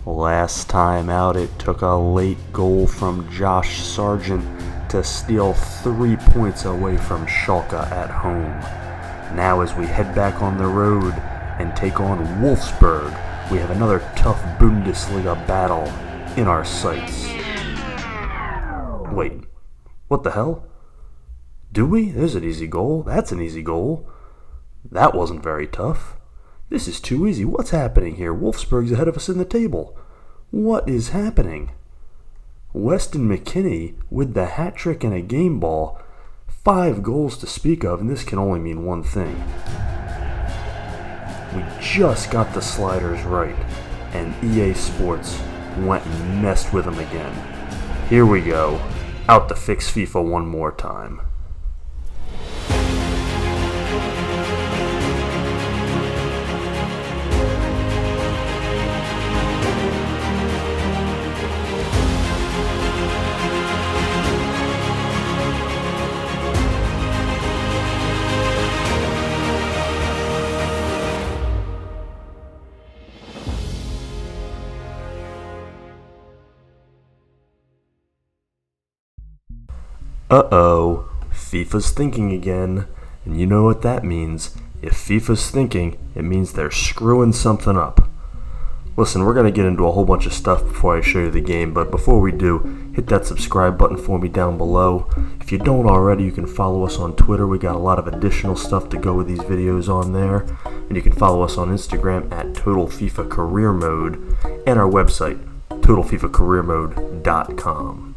Last time out, it took a late goal from Josh Sargent to steal 3 points away from Schalke at home. Now as we head back on the road and take on Wolfsburg, we have another tough Bundesliga battle in our sights. Wait, what the hell? Do we? There's an easy goal. That's an easy goal. That wasn't very tough. This is too easy. What's happening here? Wolfsburg's ahead of us in the table. What is happening? Weston McKennie with the hat trick and a game ball. 5 goals to speak of, and this can only mean one thing. We just got the sliders right, and EA Sports went and messed with them again. Here we go. Out to fix FIFA one more time. Uh-oh, FIFA's thinking again, and you know what that means. If FIFA's thinking, it means they're screwing something up. Listen, we're going to get into a whole bunch of stuff before I show you the game, but before we do, hit that subscribe button for me down below. If you don't already, you can follow us on Twitter. We got a lot of additional stuff to go with these videos on there. And you can follow us on Instagram at Total FIFA Career Mode, and our website, TotalFIFACareerMode.com.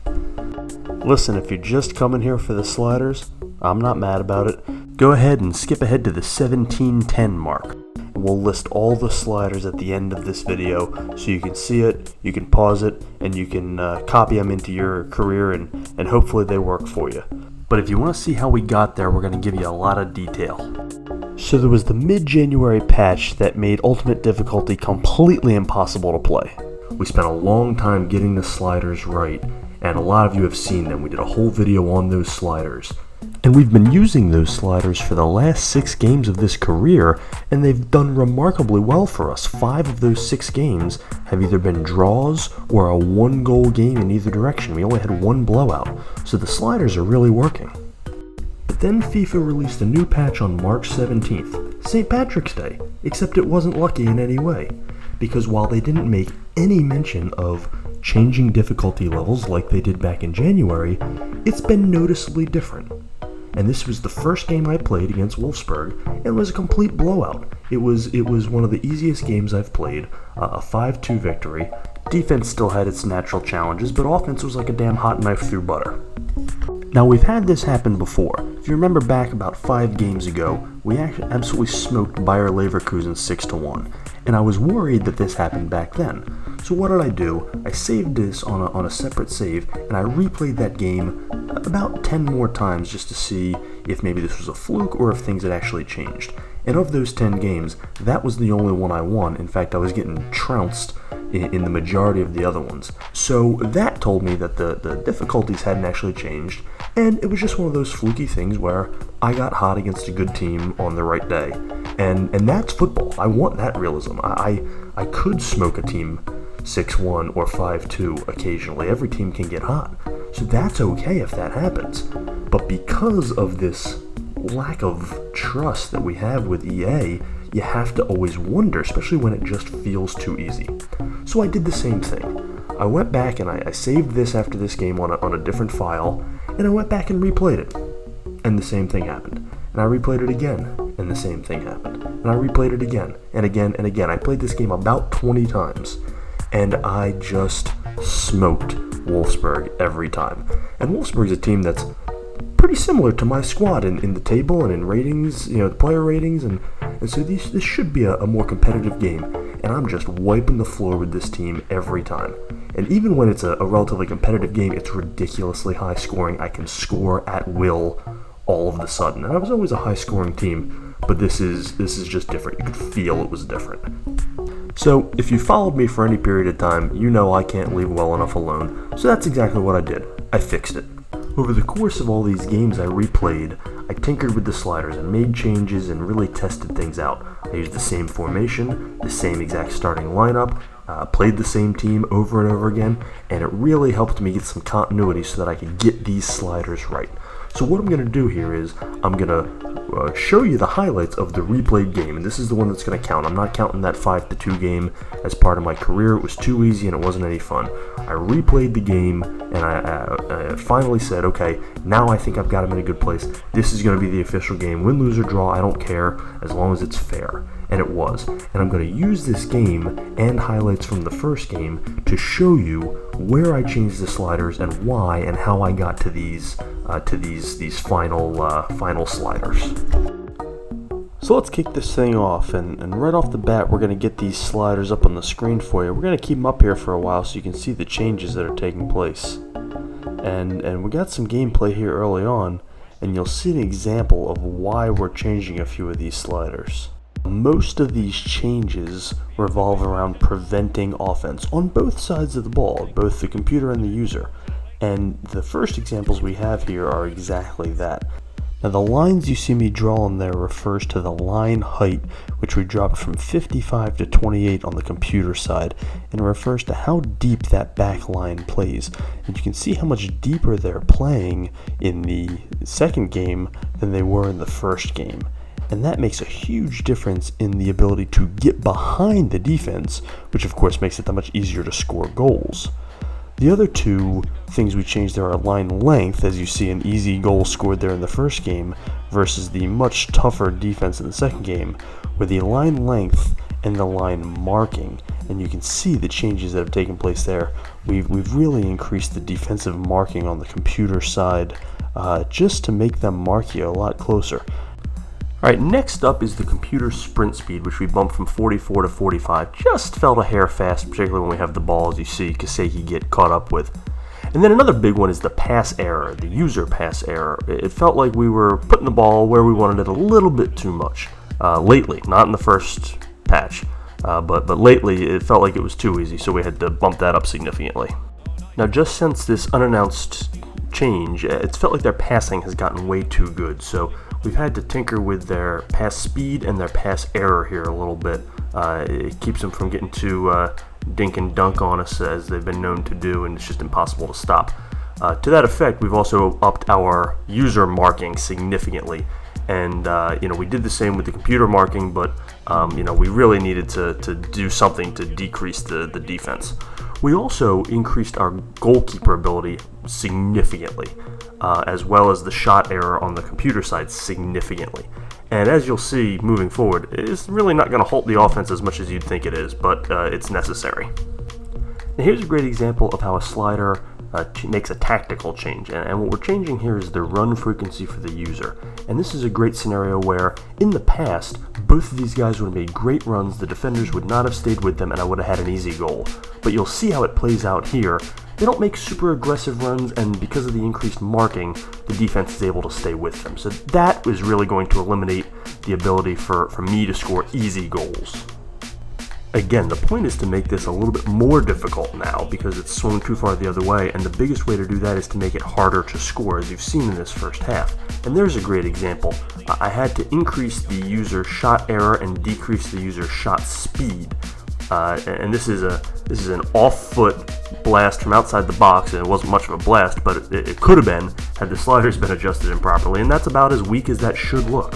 Listen, if you're just coming here for the sliders, I'm not mad about it. Go ahead and skip ahead to the 17:10 mark. We'll list all the sliders at the end of this video so you can see it, you can pause it, and you can copy them into your career and hopefully they work for you. But if you want to see how we got there, we're going to give you a lot of detail. So there was the mid-January patch that made Ultimate difficulty completely impossible to play. We spent a long time getting the sliders right, and a lot of you have seen them. We did a whole video on those sliders. And we've been using those sliders for the last 6 games of this career, and they've done remarkably well for us. 5 of those 6 games have either been draws or a 1-goal game in either direction. We only had 1 blowout, so the sliders are really working. But then FIFA released a new patch on March 17th, St. Patrick's Day, except it wasn't lucky in any way. Because while they didn't make any mention of changing difficulty levels like they did back in January, it's been noticeably different. And this was the first game I played against Wolfsburg, and it was a complete blowout. It was one of the easiest games I've played, a 5-2 victory. Defense still had its natural challenges, but offense was like a damn hot knife through butter. Now we've had this happen before. If you remember back about 5 games ago, we actually absolutely smoked Bayer Leverkusen 6-1, and I was worried that this happened back then. So what did I do? I saved this on a separate save, and I replayed that game about 10 more times just to see if maybe this was a fluke or if things had actually changed. And of those 10 games, that was the only one I won. In fact, I was getting trounced in the majority of the other ones. So that told me that the difficulties hadn't actually changed, and it was just one of those fluky things where I got hot against a good team on the right day. And that's football. I want that realism. I could smoke a team 6-1 or 5-2 occasionally. Every team can get hot. So that's okay if that happens. But because of this lack of trust that we have with EA, you have to always wonder, especially when it just feels too easy. So I did the same thing. I went back and I saved this after this game on a different file, and I went back and replayed it. And the same thing happened. And I replayed it again, and the same thing happened. And I replayed it again, and again, and again. I played this game about 20 times. And I just smoked Wolfsburg every time. And Wolfsburg's a team that's pretty similar to my squad in the table and in ratings, the player ratings, and so this should be a more competitive game. And I'm just wiping the floor with this team every time. And even when it's a relatively competitive game, it's ridiculously high scoring. I can score at will all of a sudden. And I was always a high scoring team, but this is just different. You could feel it was different. So, if you followed me for any period of time, you know I can't leave well enough alone, so that's exactly what I did. I fixed it. Over the course of all these games I replayed, I tinkered with the sliders and made changes and really tested things out. I used the same formation, the same exact starting lineup, played the same team over and over again, and it really helped me get some continuity so that I could get these sliders right. So what I'm going to do here is I'm going to show you the highlights of the replayed game, and this is the one that's going to count. I'm not counting that 5-2 game as part of my career. It was too easy and it wasn't any fun. I replayed the game, and I finally said, okay, now I think I've got him in a good place. This is going to be the official game. Win, lose, or draw, I don't care, as long as it's fair. And it was. And I'm going to use this game and highlights from the first game to show you where I changed the sliders and why and how I got to these final sliders. So let's kick this thing off, and right off the bat we're going to get these sliders up on the screen for you. We're going to keep them up here for a while so you can see the changes that are taking place. And we got some gameplay here early on, and you'll see an example of why we're changing a few of these sliders. Most of these changes revolve around preventing offense on both sides of the ball, both the computer and the user. And the first examples we have here are exactly that. Now the lines you see me drawing there refers to the line height, which we dropped from 55 to 28 on the computer side, and it refers to how deep that back line plays. And you can see how much deeper they're playing in the second game than they were in the first game. And that makes a huge difference in the ability to get behind the defense, which of course makes it that much easier to score goals. The other two things we changed there are line length, as you see an easy goal scored there in the first game, versus the much tougher defense in the second game, where the line length and the line marking, and you can see the changes that have taken place there. We've really increased the defensive marking on the computer side just to make them mark you a lot closer. Alright, next up is the computer sprint speed, which we bumped from 44 to 45. Just felt a hair fast, particularly when we have the ball, as you see Kaseki get caught up with. And then another big one is the pass error, the user pass error. It felt like we were putting the ball where we wanted it a little bit too much. Lately, not in the first patch, but lately it felt like it was too easy, so we had to bump that up significantly. Now, just since this unannounced change, it's felt like their passing has gotten way too good, so we've had to tinker with their pass speed and their pass error here a little bit. It keeps them from getting too dink and dunk on us, as they've been known to do, and it's just impossible to stop. To that effect, we've also upped our user marking significantly, and we did the same with the computer marking, but we really needed to do something to decrease the defense. We also increased our goalkeeper ability significantly, as well as the shot error on the computer side significantly. And as you'll see moving forward, it's really not going to halt the offense as much as you'd think it is, but it's necessary. Now here's a great example of how a slider makes a tactical change, and what we're changing here is the run frequency for the user. And this is a great scenario where, in the past, both of these guys would have made great runs, the defenders would not have stayed with them, and I would have had an easy goal. But you'll see how it plays out here. They don't make super aggressive runs, and because of the increased marking, the defense is able to stay with them. So that is really going to eliminate the ability for me to score easy goals. Again, the point is to make this a little bit more difficult now because it's swung too far the other way, and the biggest way to do that is to make it harder to score, as you've seen in this first half. And there's a great example. I had to increase the user shot error and decrease the user shot speed. And this is an off-foot blast from outside the box, and it wasn't much of a blast, but it could have been had the sliders been adjusted improperly, and that's about as weak as that should look.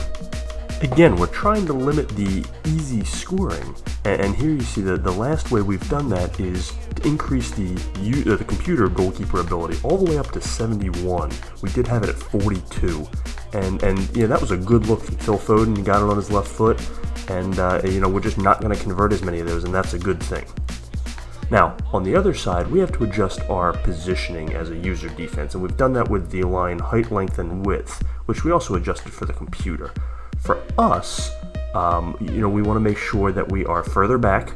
Again, we're trying to limit the easy scoring, and here you see that the last way we've done that is to increase the computer goalkeeper ability all the way up to 71. We did have it at 42, and that was a good look from Phil Foden. He got it on his left foot, and we're just not going to convert as many of those, and that's a good thing. Now, on the other side, we have to adjust our positioning as a user defense, and we've done that with the line height, length, and width, which we also adjusted for the computer. For us, we want to make sure that we are further back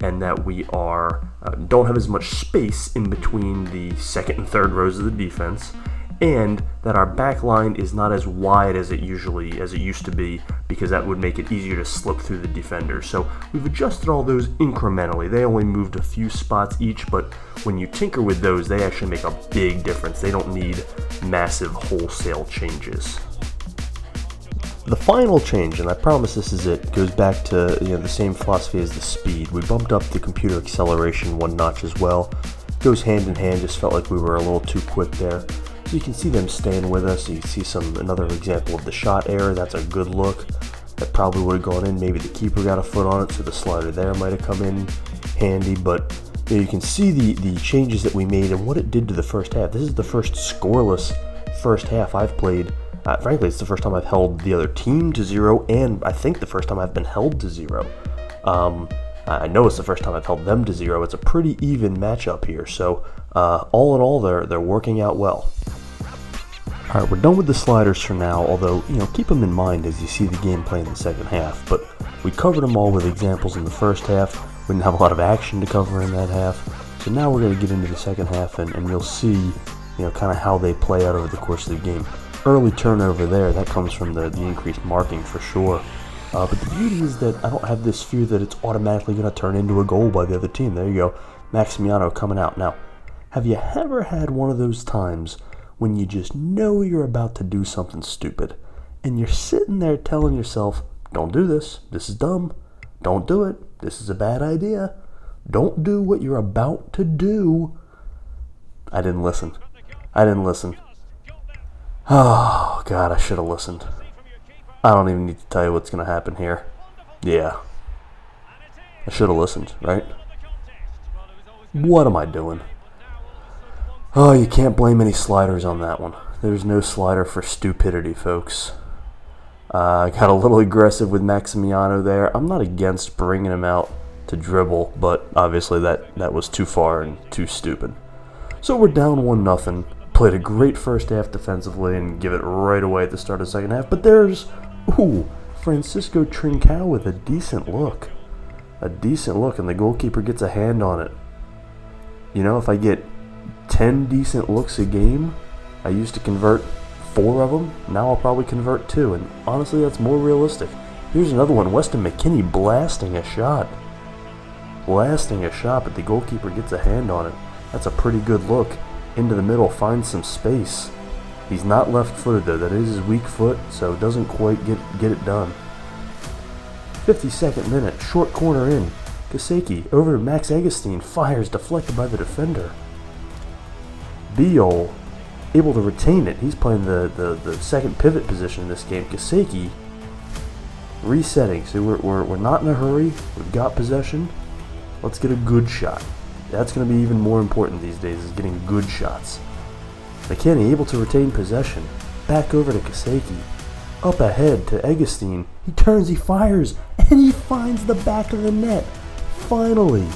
and that we don't have as much space in between the second and third rows of the defense, and that our back line is not as wide as it used to be, because that would make it easier to slip through the defenders. So we've adjusted all those incrementally. They only moved a few spots each, but when you tinker with those, they actually make a big difference. They don't need massive wholesale changes. The final change, and I promise this is it, goes back to the same philosophy as the speed. We bumped up the computer acceleration one notch as well. Goes hand in hand, just felt like we were a little too quick there. So you can see them staying with us. You see another example of the shot error. That's a good look. That probably would have gone in. Maybe the keeper got a foot on it, so the slider there might have come in handy. But you can see the changes that we made and what it did to the first half. This is the first scoreless first half I've played. Frankly, it's the first time I've held the other team to 0, and I think the first time I've been held to 0. I know it's the first time I've held them to 0. It's a pretty even matchup here, so all in all, they're working out well. Alright, we're done with the sliders for now, although, keep them in mind as you see the gameplay in the second half. But we covered them all with examples in the first half. We didn't have a lot of action to cover in that half. So now we're going to get into the second half, and you'll see, kind of how they play out over the course of the game. Early turnover there, that comes from the increased marking for sure. But the beauty is that I don't have this fear that it's automatically going to turn into a goal by the other team. There you go, Maximiano coming out. Now, have you ever had one of those times when you just know you're about to do something stupid, and you're sitting there telling yourself, don't do this, this is dumb, don't do it, this is a bad idea, don't do what you're about to do? I didn't listen. Oh, God, I should have listened. I don't even need to tell you what's going to happen here. Yeah. I should have listened, right? What am I doing? Oh, you can't blame any sliders on that one. There's no slider for stupidity, folks. I got a little aggressive with Maximiano there. I'm not against bringing him out to dribble, but obviously that was too far and too stupid. So we're down 1-0. Played a great first half defensively and give it right away at the start of the second half. But there's, Francisco Trincao with a decent look. And the goalkeeper gets a hand on it. If I get 10 decent looks a game, I used to convert 4 of them. Now I'll probably convert 2. And honestly, that's more realistic. Here's another one. Weston McKennie blasting a shot. But the goalkeeper gets a hand on it. That's a pretty good look. Into the middle, finds some space. He's not left-footed though. That is his weak foot, so doesn't quite get it done. 52nd minute, short corner in. Kaseki over to Max Augustine, fires, deflected by the defender. Biol able to retain it. He's playing the second pivot position in this game. Kaseki resetting. So we're not in a hurry. We've got possession. Let's get a good shot. That's going to be even more important these days, is getting good shots. McKennie able to retain possession. Back over to Kaseki. Up ahead to Augustine. He turns, he fires, and he finds the back of the net. Finally,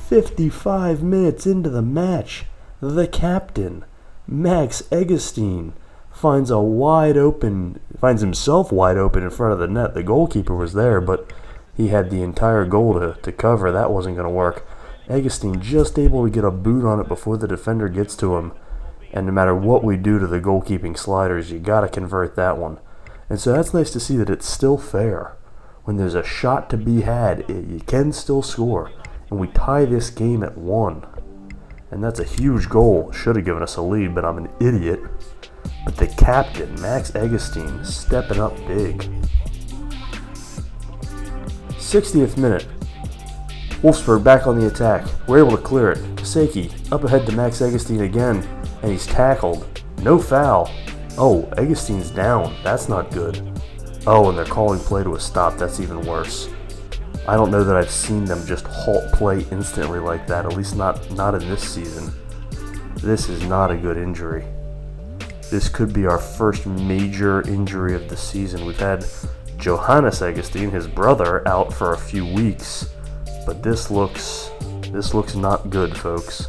55 minutes into the match, the captain, Max Augustine, finds himself wide open in front of the net. The goalkeeper was there, but he had the entire goal to cover. That wasn't going to work. Augustine just able to get a boot on it before the defender gets to him. And no matter what we do to the goalkeeping sliders, you got to convert that one. And so that's nice to see that it's still fair. When there's a shot to be had, you can still score. And we tie this game at 1. And that's a huge goal. Should have given us a lead, but I'm an idiot. But the captain, Max Augustine, stepping up big. 60th minute. Wolfsburg back on the attack. We're able to clear it. Kaseki up ahead to Max Augustine again, and he's tackled. No foul. Oh, Augustine's down. That's not good. Oh, and they're calling play to a stop. That's even worse. I don't know that I've seen them just halt play instantly like that, at least not in this season. This is not a good injury. This could be our first major injury of the season. We've had Johannes Augustine, his brother, out for a few weeks. But this looks not good, folks.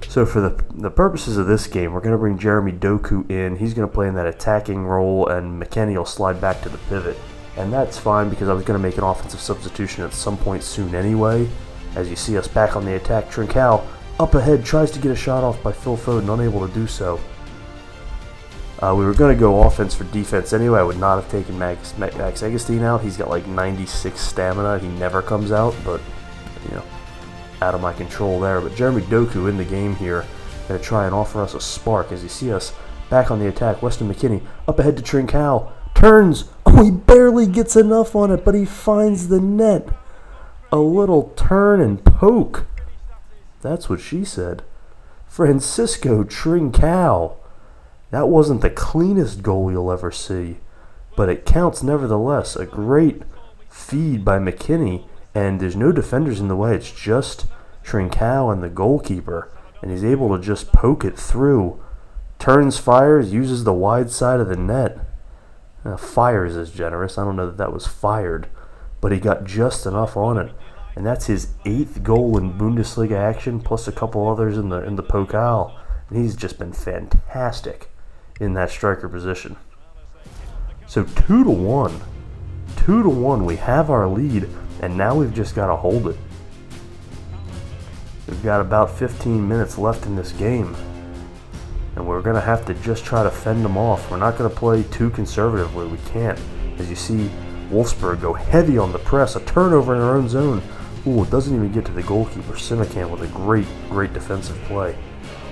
So for the purposes of this game, we're going to bring Jeremy Doku in. He's going to play in that attacking role, and McKennie will slide back to the pivot. And that's fine because I was going to make an offensive substitution at some point soon anyway. As you see us back on the attack, Trincao up ahead tries to get a shot off by Phil Foden, unable to do so. We were going to go offense for defense anyway. I would not have taken Max Augustine out. He's got like 96 stamina. He never comes out, but, out of my control there. But Jeremy Doku in the game here, going to try and offer us a spark. As you see us Back on the attack, Weston McKennie up ahead to Trincao. Turns. Oh, he barely gets enough on it, but he finds the net. A little turn and poke. That's what she said. Francisco Trincao. That wasn't the cleanest goal you'll ever see, but it counts nevertheless. A great feed by McKennie, and there's no defenders in the way. It's just Trincao and the goalkeeper, and he's able to just poke it through. Turns, fires, uses the wide side of the net. Fires is generous. I don't know that was fired, but he got just enough on it. And that's his 8th goal in Bundesliga action, plus a couple others in the Pokal. And he's just been fantastic in that striker position. So 2-1. 2-1. We have our lead, and now we've just got to hold it. We've got about 15 minutes left in this game, and we're going to have to just try to fend them off. We're not going to play too conservatively. We can't. As you see, Wolfsburg go heavy on the press. A turnover in our own zone. Ooh, it doesn't even get to the goalkeeper. Simakan with a great defensive play.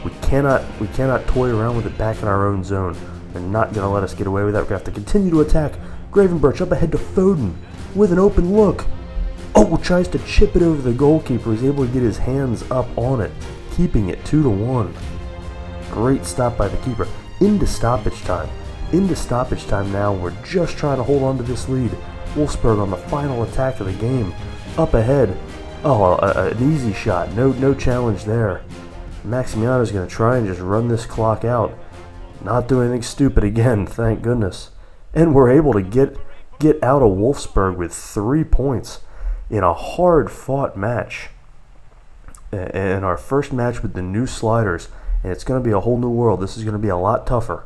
We cannot toy around with it back in our own zone. They're not going to let us get away with that. We're going to have to continue to attack. Gravenberch up ahead to Foden with an open look. Oh, tries to chip it over the goalkeeper. He's able to get his hands up on it, keeping it 2-1. Great stop by the keeper. Into stoppage time. Into stoppage time now. We're just trying to hold on to this lead. Wolfsburg on the final attack of the game. Up ahead. Oh, an easy shot. No challenge there. Maximiano's going to try and just run this clock out. Not do anything stupid again, thank goodness. And we're able to get out of Wolfsburg with 3 points in a hard-fought match. In our first match with the new sliders. And it's going to be a whole new world. This is going to be a lot tougher.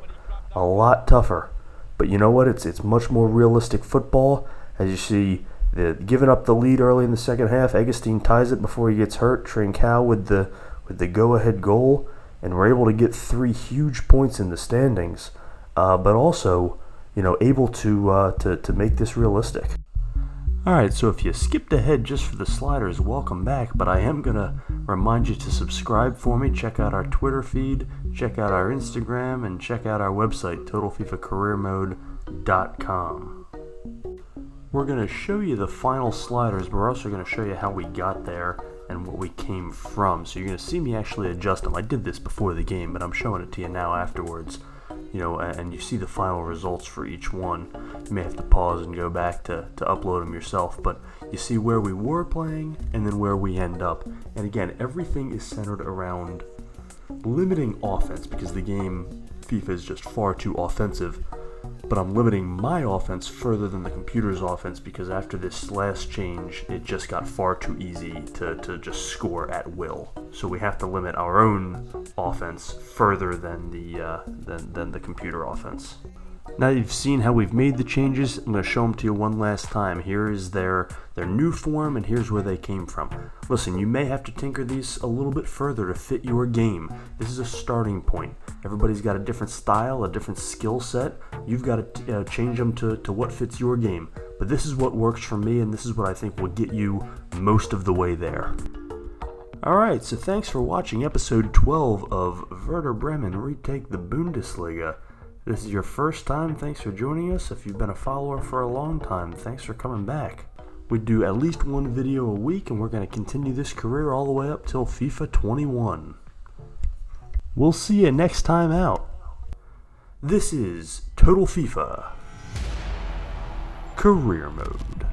A lot tougher. But you know what? It's much more realistic football. As you see, giving up the lead early in the second half. Eggestein ties it before he gets hurt. Trincao with the go-ahead goal. And we're able to get 3 huge points in the standings. But also, able to make this realistic. Alright, so if you skipped ahead just for the sliders, welcome back, but I am going to remind you to subscribe for me, check out our Twitter feed, check out our Instagram, and check out our website, TotalFIFACareerMode.com. We're going to show you the final sliders, but we're also going to show you how we got there and what we came from. So you're going to see me actually adjust them. I did this before the game, but I'm showing it to you now afterwards. And you see the final results for each one. You may have to pause and go back to upload them yourself, but you see where we were playing and then where we end up. And again, everything is centered around limiting offense because the game, FIFA, is just far too offensive. But I'm limiting my offense further than the computer's offense because after this last change, it just got far too easy to just score at will. So we have to limit our own offense further than the computer offense. Now you've seen how we've made the changes. I'm going to show them to you one last time. Here is their new form, and here's where they came from. Listen, you may have to tinker these a little bit further to fit your game. This is a starting point. Everybody's got a different style, a different skill set. You've got to change them to what fits your game. But this is what works for me, and this is what I think will get you most of the way there. Alright, so thanks for watching episode 12 of Werder Bremen Retake the Bundesliga. If this is your first time, thanks for joining us. If you've been a follower for a long time, thanks for coming back. We do at least one video a week, and we're going to continue this career all the way up till FIFA 21. We'll see you next time out. This is Total FIFA Career Mode.